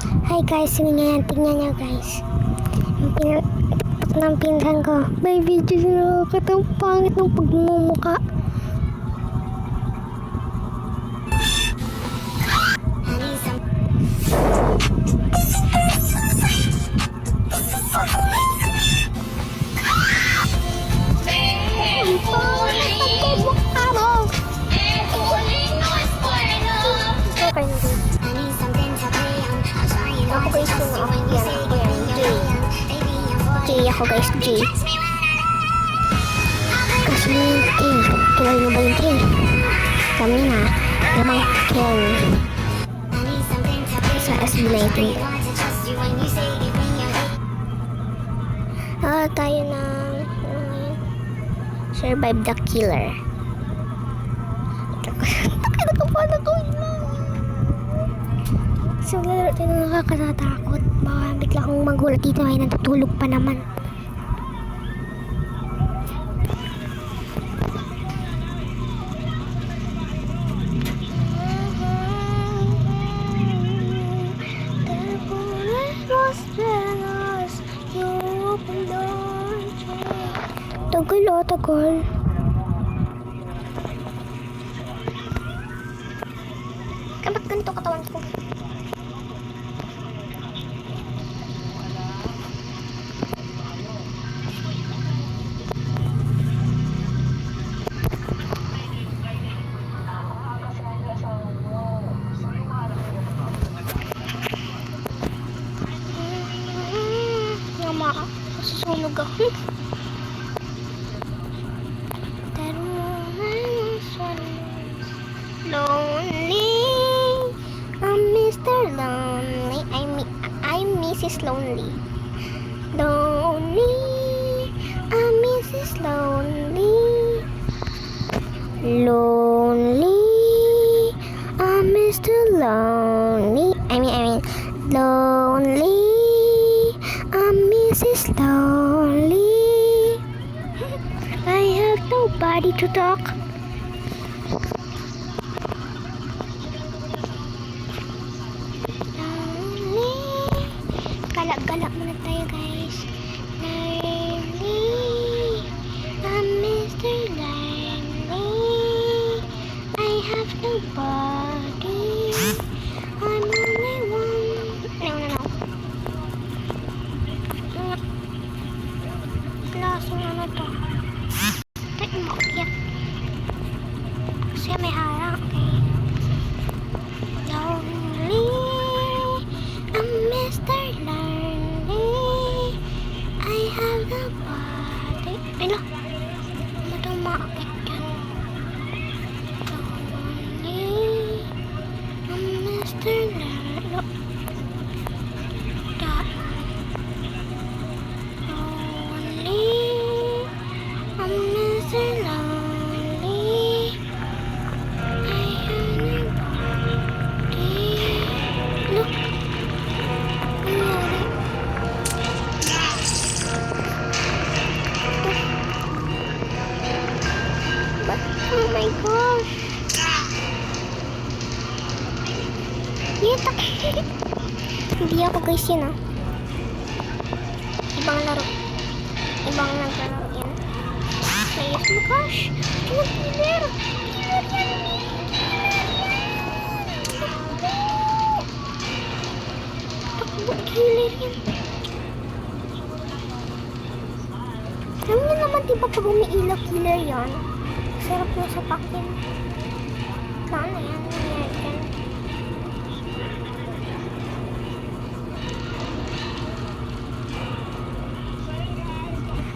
Hi guys, tingnan nyo guys. Yung pinag ng pinsan ko. May video sila katang pangit ng pagmumuka. Ako guys, J. Kasi kilala nyo ba yung J? Sabi niya na, namang Ken. Sa SB19. Tayo ng Survive the Killer. Takot ko pa na ko. So, lalo tayo na nakakatakot. Baka bigla akong magulat dito ay natutulog pa naman. Tagal o, tagal. Ba't ganito katawan ko? Susunog ako. Lonely, I'm Mr. Lonely. I'm Mrs. Lonely. Lonely, I'm Mrs. Lonely. Lonely, I'm Mr. Lonely. I mean, lonely, I'm Mrs. Lonely. I have nobody to talk. Galak-galak muna tayo guys. Lonely, I'm Mr. Lonely. I have nobody. I'm only one. No. Klaseng ano to? Tayo makiyak. Kasi may harang. Okay. Lonely, I'm Mr. Lonely. I have the body. Ay no. Matang maakit yan. Lonely, I'm Mr. Lonely. Lonely, I'm Mr. Lonely. I have nobody. Look. Oh my gosh. Hindi ako guys yun ah. Ibang laro. Ibang naglalaro yan. Ayos mo gosh. Killer. Takbo killer yan. Alam niyo naman diba pag umiilaw killer yan? Sarap na sa pakin. Saan na yan? Nangyari yan.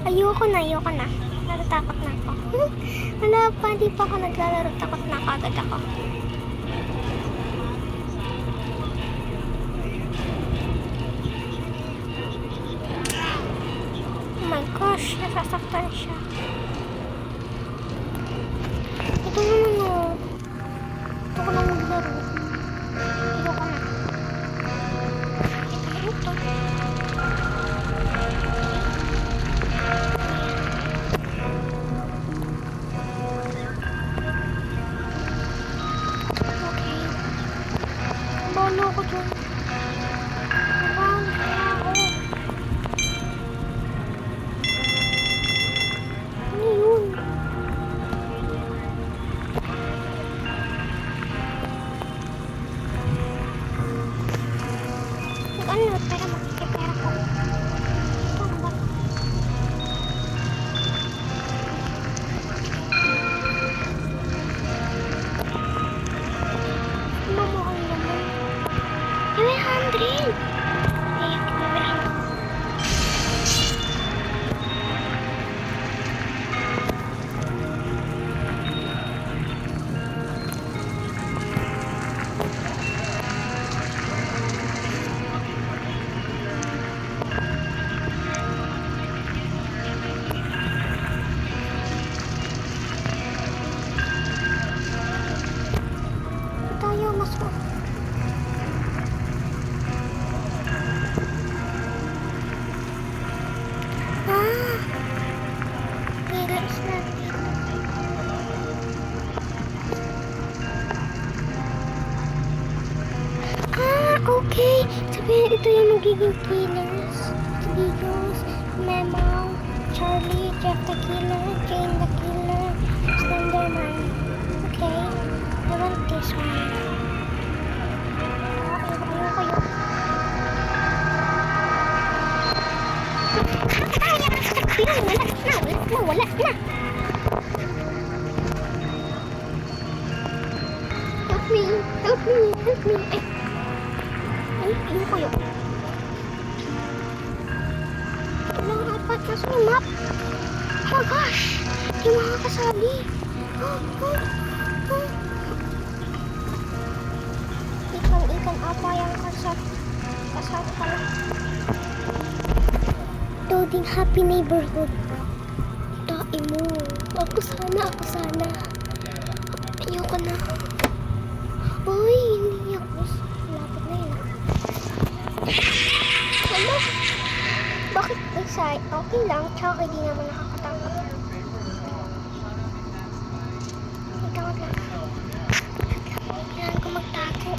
Ayoko na. Natatakot na ako. Wala pa, di pa ako naglalaro. Takot na kagad ako. Oh my gosh, nasasaktan siya. Ito naman o. Ito ko na maglaro. Ayoko na. Ito. Okay. Bala ko dyan. Ano, pero makikipera ko. Ito ba? Mamahal naman. 100! Ay, kibibilang ko. Tayo, mas ko. Relax natin. Okay. Sabihin, ito yung magiging killers. Digos, Memo, Charlie, Jeff the Killer, Jane the Killer, Slenderman. Okay. I want this one. Ayoko. Wala na. Help me. Ay, ayoko yun. Kailangan dapat nasa yung map. Oh my gosh. Di makakasabi. Ikan apa yang kasat pala. Loading happy neighborhood. Dai mo. Ako sana. Ayoko na. Uy, hindi ako. Lapit na yun. Ano? Bakit excited? Okay lang. Tsaka hindi naman nakakatakot. Takot lang. Kailangan ko magtago.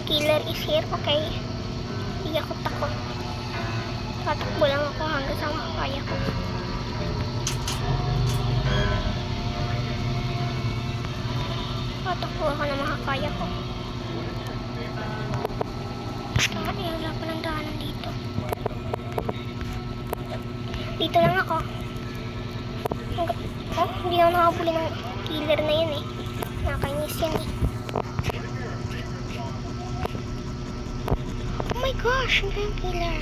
Killer is here, okay? Hindi ako takot. Tatakbo lang ako hanggang sa makakaya ko. Tatakbo ako na makakaya ko. Wala pa ng daanan dito. Dito lang ako. Oh, hindi ako nakabuli ng killer na yun eh. Nakakainis yan eh. Oh my gosh, hanggang killer.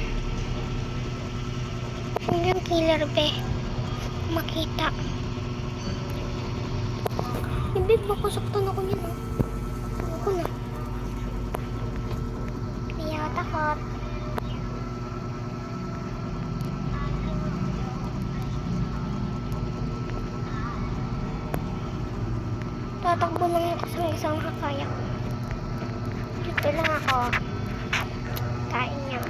Hanggang killer, be. Makita. Hindi, baka saktan ako niyan, oh. Ako na. Hindi ako takot. Tatakbo lang ako sa isang makakaya ko. Dito lang ako. Kain niya.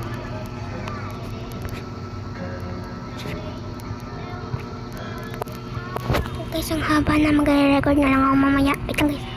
Guys, ang haba na, magre-record na lang ako mamaya. Wait lang guys.